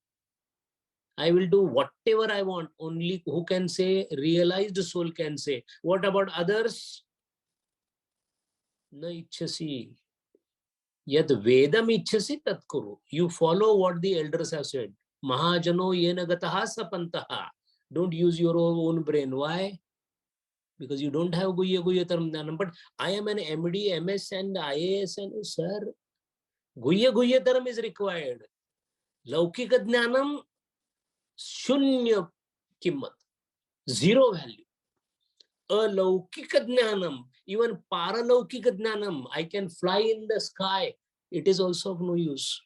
I will do whatever I want. Only who can say? Realized soul can say. What about others? Na Ichhasi. Yad Vedam Ichhasi Tat Kuru. You follow what the elders have said. Mahajano Yena Gataha Sapantaha. Don't use your own brain. Why? Because you don't have Guhyataram Jnanam. But I am an MD, MS and IAS and sir, Guhyataram is required. Laukika Jnanam, Shunya Kimmat. Zero value. Alaukika Jnanam, even Paralaukika Jnanam, I can fly in the sky. It is also of no use.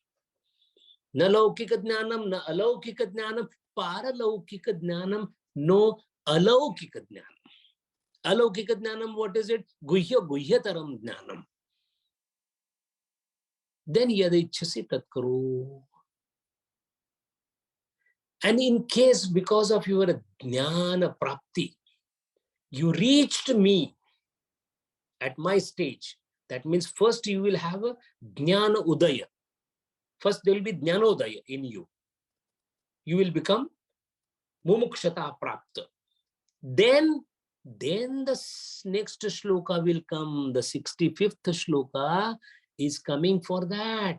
Na Laukika Jnanam, na Alaukika Jnanam, Paralaukika Jnanam, no Alaukika Jnanam. Alaukika Jnanam, what is it? Guhyataram Jnanam. Then Yadichhasi Tat Karu. And in case because of your Jnana Prapti, you reached me at my stage, that means first you will have a Jnana Udaya. First there will be Jnana Udaya in you. You will become Mumukshata Prapta. Then the next shloka will come. The 65th shloka is coming for that.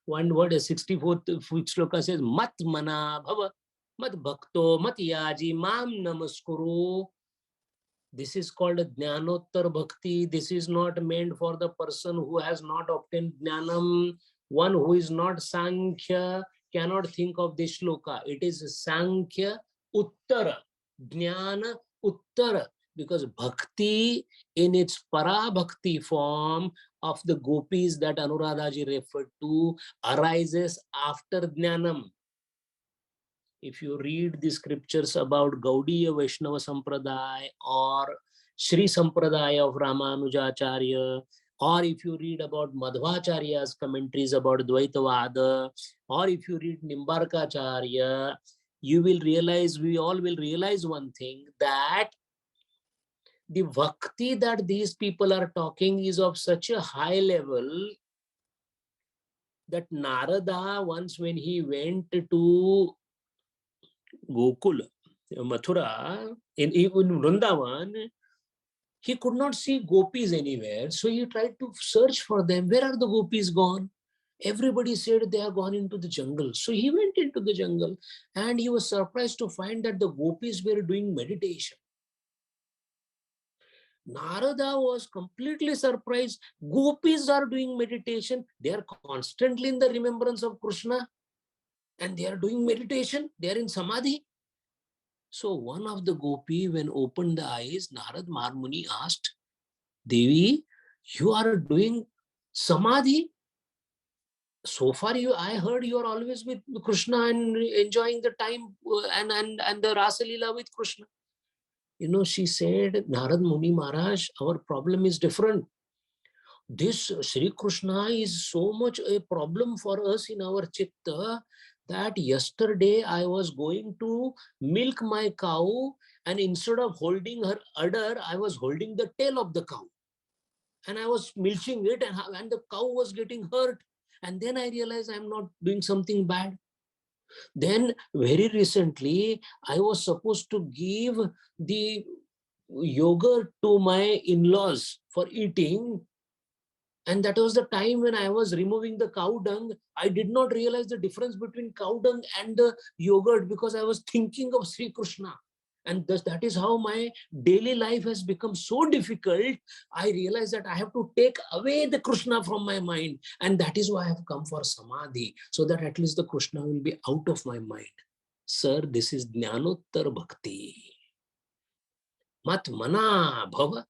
One word, 64th shloka says, Mat mana bhava, mat bhakto, mat yaji, mam namaskuru. This is called Jnanottar Bhakti. This is not meant for the person who has not obtained Jnanam. One who is not Sankhya cannot think of this shloka. It is Sankhya Uttara, Jnana Uttara, because Bhakti in its Para Bhakti form of the gopis that Anuradhaji referred to arises after Jnanam. If you read the scriptures about Gaudiya Vaishnava Sampradaya or Sri Sampradaya of Ramanujacharya, or if you read about Madhvacharya's commentaries about Dvaitavada, or if you read Nimbarkacharya, you will realize, we all will realize one thing, that the bhakti that these people are talking is of such a high level that Narada, once when he went to Gokul, Mathura, in Vrindavan, he could not see gopis anywhere. So he tried to search for them. Where are the gopis gone? Everybody said they are gone into the jungle. So he went into the jungle and he was surprised to find that the gopis were doing meditation. Narada was completely surprised. Gopis are doing meditation. They are constantly in the remembrance of Krishna. And they are doing meditation. They are in samadhi. So one of the gopi, when opened the eyes, Narad Marmuni asked, Devi, you are doing samadhi? So far, I heard you are always with Krishna and enjoying the time and the Rasa Leela with Krishna. She said, Narad Muni Maharaj, our problem is different. This Sri Krishna is so much a problem for us in our chitta that yesterday I was going to milk my cow, and instead of holding her udder, I was holding the tail of the cow. And I was milking it, and the cow was getting hurt. And then I realized I'm not doing something bad. Then very recently, I was supposed to give the yogurt to my in-laws for eating. And that was the time when I was removing the cow dung. I did not realize the difference between cow dung and the yogurt because I was thinking of Sri Krishna. And thus, that is how my daily life has become so difficult. I realized that I have to take away the Krishna from my mind. And that is why I have come for Samadhi, so that at least the Krishna will be out of my mind. Sir, this is Jnanottar Bhakti. Mat mana bhava,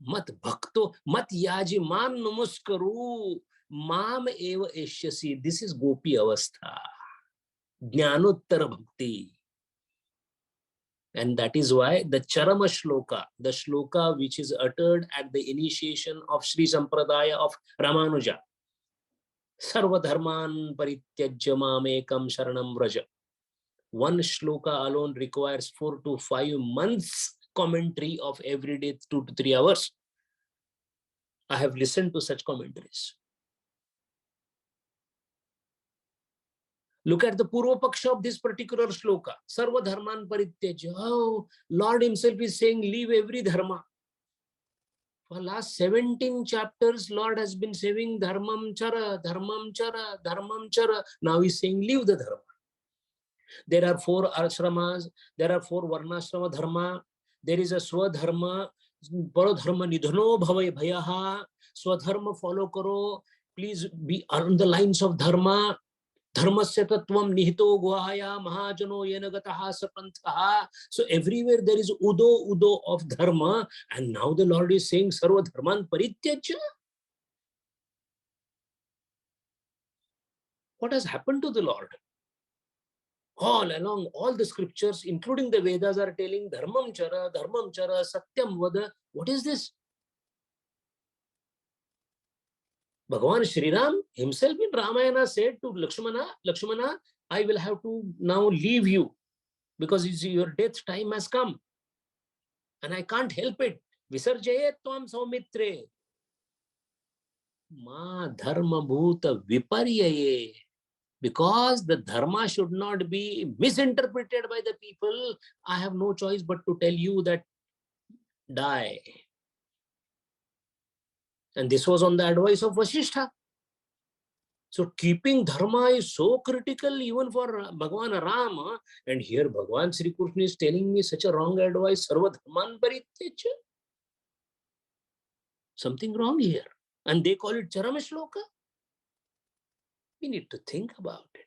mat bhakto, mat yaji man namaskaru, mam eva eshyasi. This is Gopi Avastha. Jnanottar Bhakti. And that is why the Charama Shloka, the Shloka which is uttered at the initiation of Sri Sampradaya of Ramanuja, Sarva Dharman Parityajya Mamekam Sharanam Vraja. One Shloka alone requires 4 to 5 months commentary of every day 2 to 3 hours. I have listened to such commentaries. Look at the Purva Paksha of this particular shloka. Sarva Dharman Parityajya. Oh, Lord himself is saying, leave every dharma. For last 17 chapters, Lord has been saying, Dharmam Chara, Dharmam Chara, Dharmam Chara. Now he's saying, leave the dharma. There are 4 ashramas. There are 4 varnashrama dharma. There is a swadharma. Paradharma nidhano bhavai bhayaha. Swadharma follow karo. Please be on the lines of dharma. Dharmasya tattvam nihito guhaya mahajano yenagataha sapanthaha. So everywhere there is udo of dharma. And now the Lord is saying sarva dharman parityajya. What has happened to the Lord? All along, all the scriptures, including the Vedas, are telling dharmam chara, satyam vada. What is this? Bhagavan Shri Ram himself in Ramayana said to Lakshmana, I will have to now leave you because your death time has come. And I can't help it. Visarjaye tvam saumitre. Ma dharma bhuta viparyaye. Because the dharma should not be misinterpreted by the people, I have no choice but to tell you that die. And this was on the advice of Vasishtha. So keeping dharma is so critical even for Bhagavan Rama. And here Bhagavan Sri Krishna is telling me such a wrong advice. Sarva dharman parityajya. Something wrong here. And they call it Charama Shloka. We need to think about it.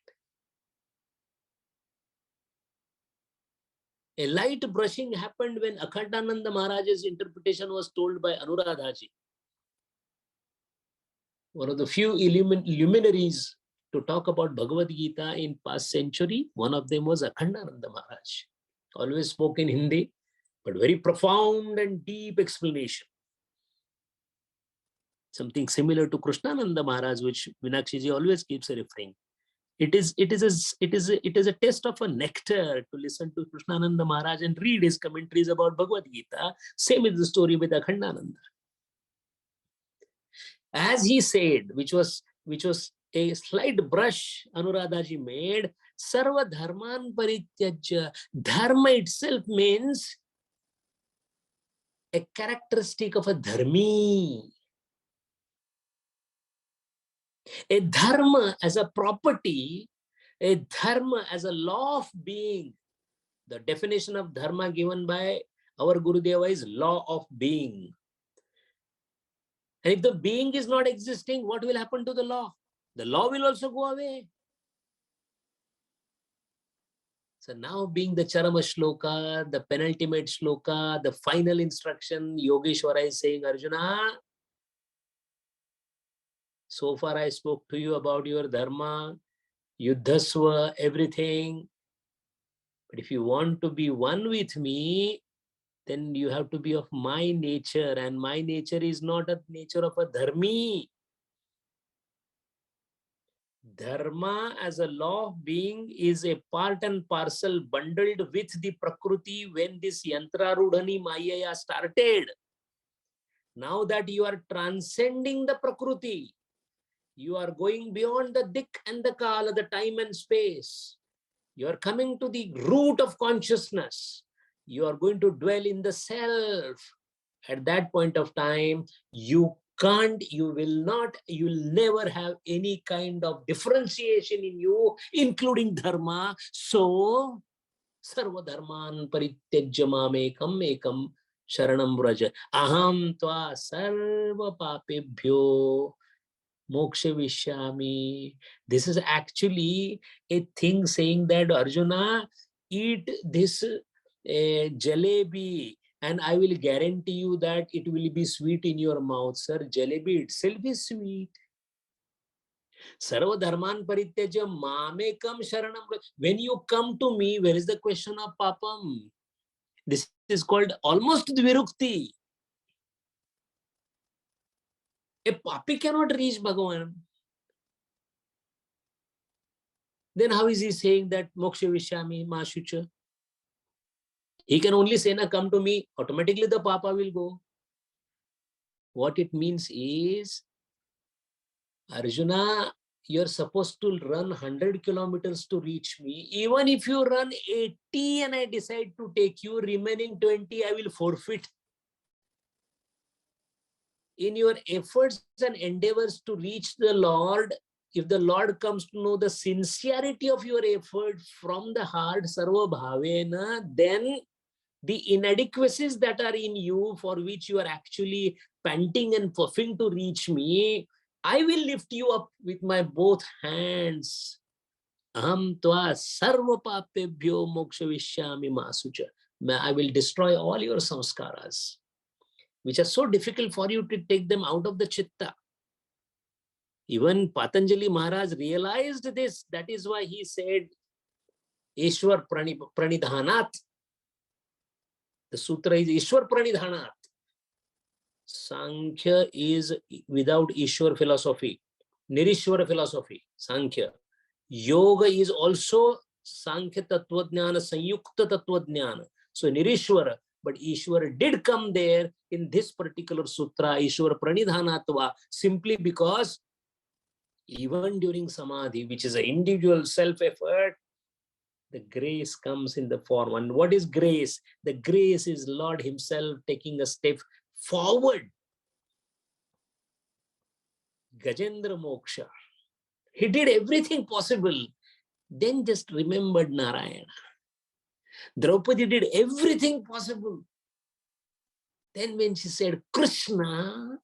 A light brushing happened when Akhandananda Maharaj's interpretation was told by Anuradhaji. One of the few luminaries to talk about Bhagavad Gita in past century, one of them was Akhandananda Maharaj. Always spoke in Hindi, but very profound and deep explanation. Something similar to Krishnananda Maharaj, which Minakshi always keeps referring. It is a test of a nectar to listen to Krishnananda Maharaj and read his commentaries about Bhagavad Gita. Same is the story with Akhandananda. As he said, which was a slight brush Anuradhaji made, Sarva Dharman Parityajya. Dharma itself means a characteristic of a dharmi. A dharma as a property, a dharma as a law of being. The definition of dharma given by our Gurudeva is law of being. And if the being is not existing, what will happen to the law? The law will also go away. So now being the Charama Shloka, the penultimate Shloka, the final instruction, Yogeshwara is saying, Arjuna, so far I spoke to you about your dharma, yuddhasva, everything. But if you want to be one with me, then you have to be of my nature. And my nature is not a nature of a dharmi. Dharma as a law of being is a part and parcel bundled with the Prakriti when this Yantra Rudhani Maya started. Now that you are transcending the Prakriti, you are going beyond the Dik and the Kala, the time and space. You are coming to the root of consciousness. You are going to dwell in the self. At that point of time, you can't, you will not, you will never have any kind of differentiation in you, including dharma. So, sarva dharman parityajya mamekam ekam sharanam vraja. Aham tva sarva papebhyo moksha vishyami. This is actually a thing saying that Arjuna, eat this jalebi and I will guarantee you that it will be sweet in your mouth. Sir, jalebi itself is sweet. Sarva dharman parityaja mamekam sharanam. When you come to me, where is the question of papam? This is called almost dvirukti. A papi cannot reach Bhagavan. Then how is he saying that moksha vishyami ma shucha? He can only say, na, come to me, automatically the papa will go. What it means is, Arjuna, you're supposed to run 100 kilometers to reach me. Even if you run 80 and I decide to take you, remaining 20, I will forfeit. In your efforts and endeavors to reach the Lord, if the Lord comes to know the sincerity of your effort from the heart, sarva bhavena, then the inadequacies that are in you, for which you are actually panting and puffing to reach me, I will lift you up with my both hands. Aham tva sarva papebhyo moksha vishyami masucha. I will destroy all your samskaras, which are so difficult for you to take them out of the chitta. Even Patanjali Maharaj realized this. That is why he said, Ishwar pranidhanat. The sutra is Ishwar pranidhanat. Sankhya is without Ishwar philosophy. Nirishwar philosophy. Sankhya. Yoga is also Sankhya Tattvajnana, Sanyukta Tattvajnana. So Nirishwara. But Ishwara did come there in this particular sutra, Ishwara pranidhanatva, simply because even during Samadhi, which is an individual self-effort, the grace comes in the form. And what is grace? The grace is Lord himself taking a step forward. Gajendra Moksha. He did everything possible. Then just remembered Narayana. Draupadi did everything possible. Then when she said Krishna,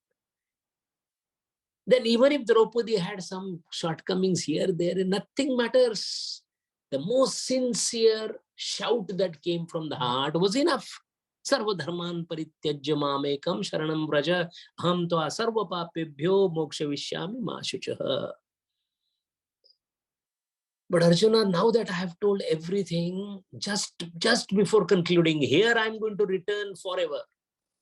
then even if Draupadi had some shortcomings here, there, nothing matters. The most sincere shout that came from the heart was enough. Sarva dharman parityajya mamekam sharanam vraja aham tva sarva papebhyo moksha vishyami ma shuchaha. But Arjuna, now that I have told everything, just before concluding, here I am going to return forever.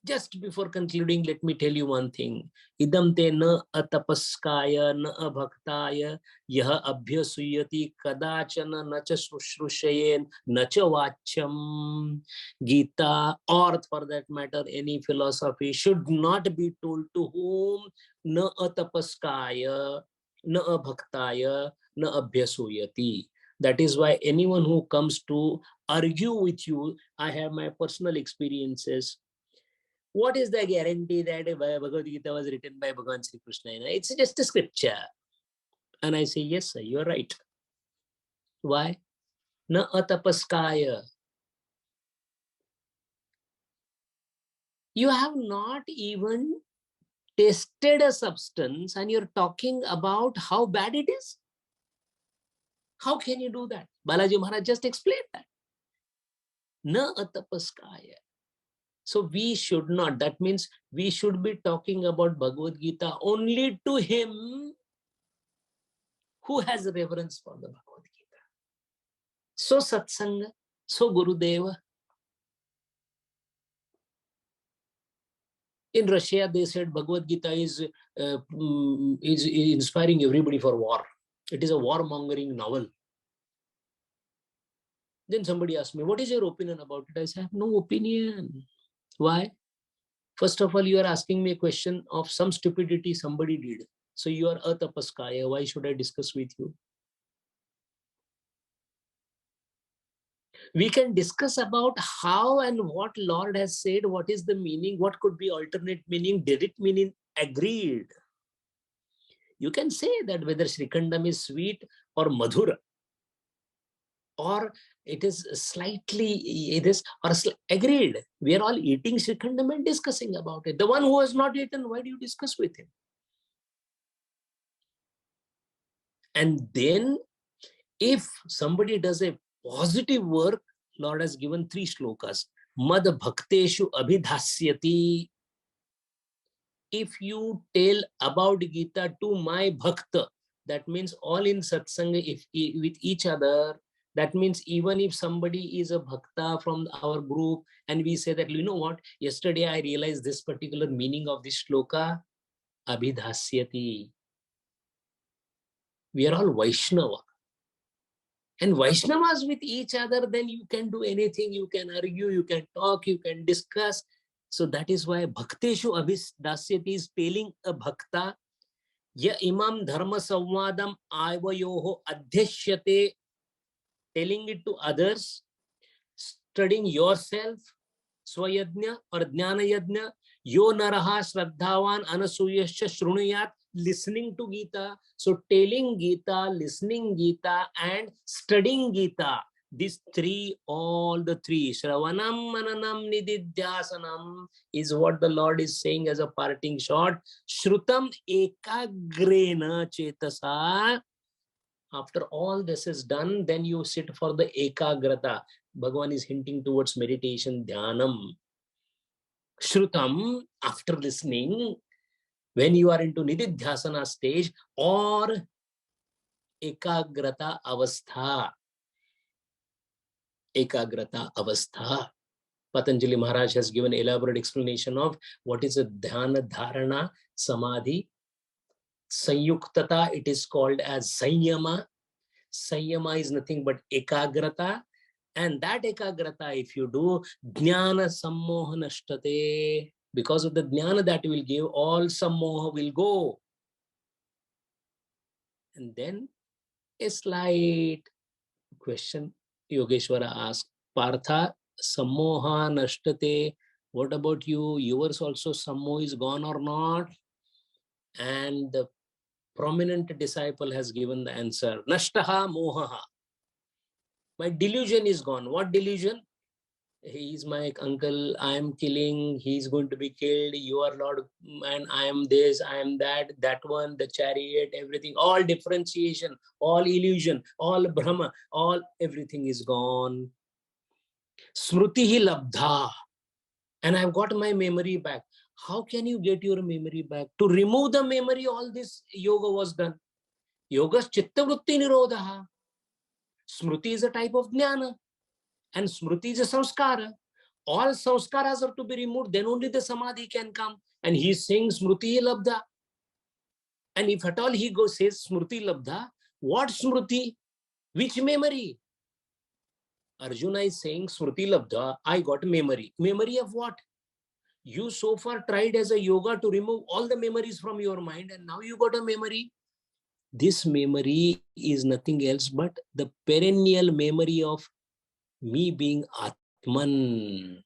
Just before concluding, let me tell you one thing. Idam te na atapaskaya na abhaktaya yaha abhyasuyati kadachana na cha shrushrushayen na cha vachyam. Gita, or for that matter, any philosophy should not be told to whom na atapaskaya na abhaktaya na abhyasuyati. That is why anyone who comes to argue with you, I have my personal experiences. What is the guarantee that Bhagavad Gita was written by Bhagavan Sri Krishna? It's just a scripture. And I say, yes, sir, you're right. Why? Na atapaskaya. You have not even tasted a substance and you're talking about how bad it is? How can you do that? Balaji Maharaj just explained that. Na atapaskaya. So we should not. That means we should be talking about Bhagavad Gita only to him who has reverence for the Bhagavad Gita. So satsanga, so Gurudeva. In Russia, they said Bhagavad Gita is inspiring everybody for war. It is a warmongering novel. Then somebody asked me, what is your opinion about it? I said, I have no opinion. Why? First of all, you are asking me a question of some stupidity somebody did. So you are atapaskaya. Why should I discuss with you? We can discuss about how and what Lord has said, what is the meaning, what could be alternate meaning, did it mean in agreed. You can say that whether Srikandam is sweet or madhura, or it is slightly this or agreed. We are all eating Srikandam and discussing about it. The one who has not eaten, why do you discuss with him? And then if somebody does a positive work, Lord has given 3 shlokas. Mad bhakteshu abhidhasyati. If you tell about Gita to my bhakta, that means all in satsanga if with each other. That means even if somebody is a bhakta from our group and we say that, you know what, yesterday I realized this particular meaning of this shloka, abhidhasyati. We are all Vaishnava. And Vaishnavas with each other, then you can do anything, you can argue, you can talk, you can discuss. So that is why bhakteshu abhidasyati is telling a bhakta, ya imam dharma samvadam ayvayoho adhyashyate, telling it to others, studying yourself, swayajna or jnana yajna, yo naraha shraddhavan anasuyascha shrunuyat, listening to Gita. So telling Gita, listening Gita, and studying Gita. These 3, all the 3, Shravanam, Mananam, Nididhyasanam, is what the Lord is saying as a parting shot. Shrutam ekagrena chetasa. After all this is done, then you sit for the ekagrata. Bhagavan is hinting towards meditation, dhyanam. Shrutam, after listening, when you are into nididhyasana stage or ekagrata avastha. Ekagrata avastha. Patanjali Maharaj has given elaborate explanation of what is a dhyana dharana samadhi. Sanyuktata, it is called as sanyama. Sanyama is nothing but ekagrata. And that ekagrata, if you do, jnana sammoha nashtate. Because of the jnana that will give, all sammoha will go. And then a slight question Yogeshwara asked, Partha, sammoha nashtate. What about you? Yours also sammoha is gone or not? And the prominent disciple has given the answer, Nashtaha mohaha. My delusion is gone. What delusion? He is my uncle, I am killing, he is going to be killed, you are Lord, and I am this, I am that, that one, the chariot, everything, all differentiation, all illusion, all Brahma, all, everything is gone. Smritihi labdha. And I've got my memory back. How can you get your memory back? To remove the memory, all this yoga was done. Yoga's chitta vritti nirodha. Smriti is a type of jnana. And smriti is a samskara. All samskaras are to be removed, then only the samadhi can come. And he is saying smriti labdha. And if at all he goes says smriti labdha, what smriti? Which memory? Arjuna is saying smriti labdha, I got memory. Memory of what? You so far tried as a yoga to remove all the memories from your mind, and now you got a memory. This memory is nothing else but the perennial memory of me being Atman.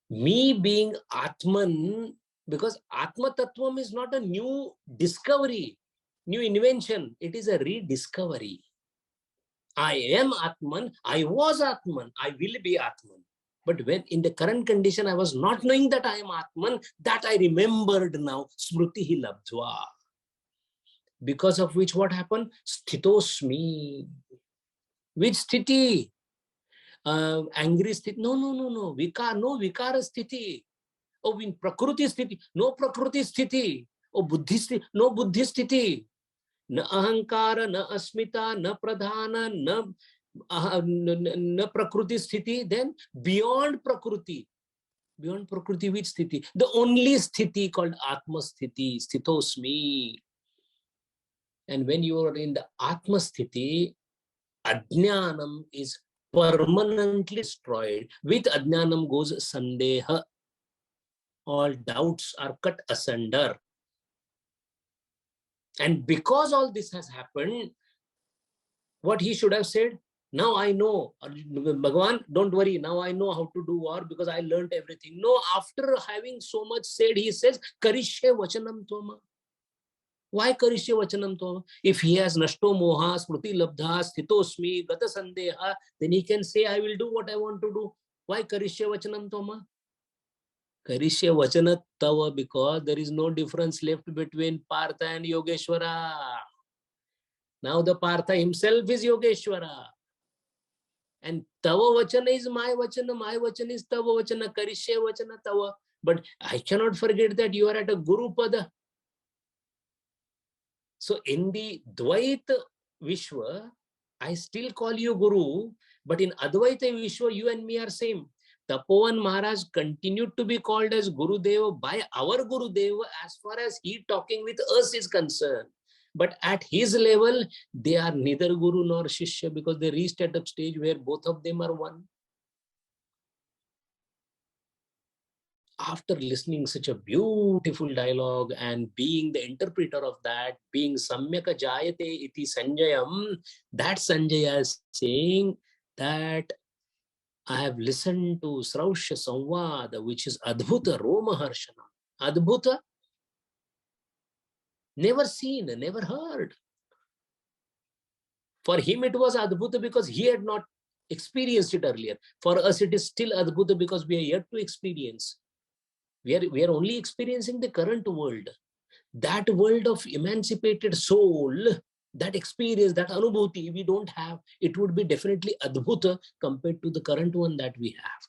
Me being Atman, because Atma Tattvam is not a new discovery, new invention. It is a rediscovery. I am Atman, I was Atman, I will be Atman. But when in the current condition, I was not knowing that I am Atman, that I remembered now, smritihi labdhva. Because of which what happened? Sthitosmi. Which sthiti? Angry sthiti? No. Vikara sthiti. Oh, in Prakruti sthiti? No Prakruti sthiti. Oh, Buddhi sthiti? No Buddhi sthiti. Na ahankara, na asmita, na pradhana, na Prakruti sthiti. Then beyond Prakruti. Beyond Prakriti, which sthiti? The only sthiti called Atma sthiti, sthitosmi. And when you are in the Atma sthiti, Ajnanam is permanently destroyed. With Ajnanam goes Sandeha. All doubts are cut asunder. And because all this has happened, what he should have said, now I know, Bhagavan, don't worry, now I know how to do war because I learned everything. No, after having so much said, he says, Karishye vachanam tvama. Why Karishye vachanam tvama? If he has nashto moha, smriti labdha, sthitosmi, gata sandeha, then he can say, I will do what I want to do. Why Karishye vachanam tvama? Karishye vachana tava, because there is no difference left between Partha and Yogeshwara. Now the Partha himself is Yogeshwara. And tava vachana is my vachana is tava vachana, Karishye vachana tava. But I cannot forget that you are at a Guru Pada. So in the Dvaita Vishwa, I still call you Guru, but in Advaita Vishwa, you and me are same. Tapovan Maharaj continued to be called as Gurudeva by our Gurudeva as far as he talking with us is concerned. But at his level, they are neither Guru nor Shishya because they reached at a stage where both of them are one. After listening such a beautiful dialogue and being the interpreter of that, being Samyaka Jayate iti Sanjayam, that Sanjaya is saying that I have listened to Srausya Samvada, which is Adbhuta Roma Harshana. Adbhuta, never seen, never heard. For him, it was Adbhuta because he had not experienced it earlier. For us, it is still Adbhuta because we are yet to experience. We are only experiencing the current world. That world of emancipated soul, that experience, that anubhuti, we don't have. It would be definitely Adbhuta compared to the current one that we have.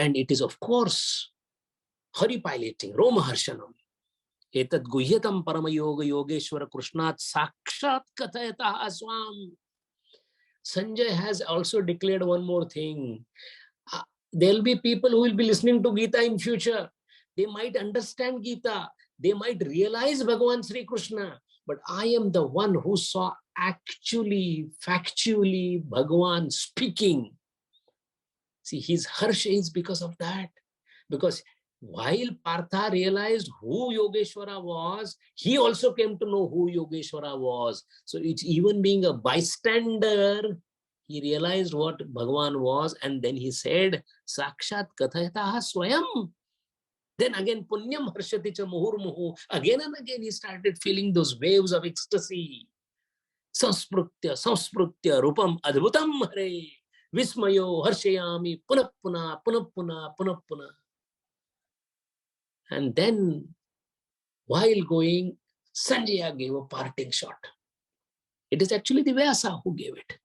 And it is, of course, Hari piloting, Roma Harshanam. Etat guhyatam paramayoga yogeshwara krishnat sakshat kathayata aswam. Sanjay has also declared one more thing. There'll be people who will be listening to Gita in future. They might understand Gita. They might realize Bhagavan Sri Krishna. But I am the one who saw actually, factually Bhagavan speaking. See, his harsha is because of that. Because while Partha realized who Yogeshwara was, he also came to know who Yogeshwara was. So it's even being a bystander, he realized what Bhagavan was, and then he said, Sakshat Kathayataha Swayam. Then again, Punyam Harshati cha Muhurmuhu. Again and again, he started feeling those waves of ecstasy. Samsprutya Rupam Adbhutam Hare. Vismayo Harshayami Punapuna. And then, while going, Sanjaya gave a parting shot. It is actually the Vyasa who gave it.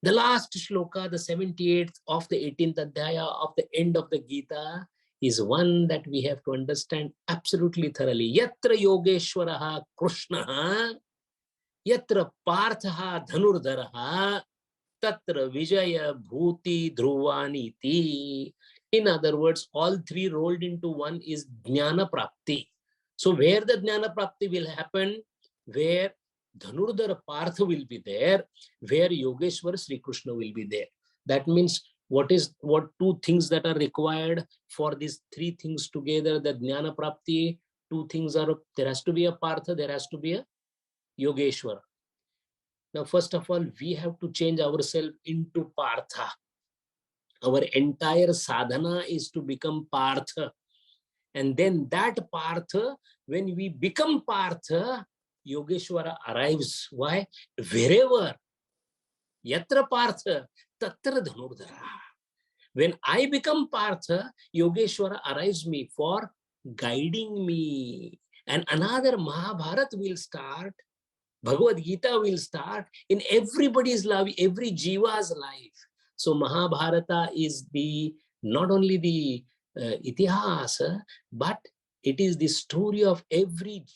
The last shloka, the 78th of the 18th adhyaya of the end of the Gita, is one that we have to understand absolutely thoroughly. Yatra Yogeshwaraha Krishnaha, Yatra Parthaha Dhanurdharaha, Tatra Vijaya Bhuti Dhruvaniti. In other words, all three rolled into one is Jnana Prapti. So where the Jnana Prapti will happen, where Dhanurdhara Partha will be there, where Yogeshwar Sri Krishna will be there. That means what two things that are required for these three things together, the Jnana Prapti, two things are, there has to be a Partha, there has to be a Yogeshwar. Now, first of all, we have to change ourselves into Partha. Our entire sadhana is to become Partha. And then that Partha, when we become Partha, Yogeshwara arrives. Why? Wherever, Yatra Partha, Tatra Dhanurdhara. When I become Partha, Yogeshwara arrives me for guiding me. And another Mahabharata will start, Bhagavad Gita will start in everybody's life, every jiva's life. So Mahabharata is the not only the itihasa, but it is the story of every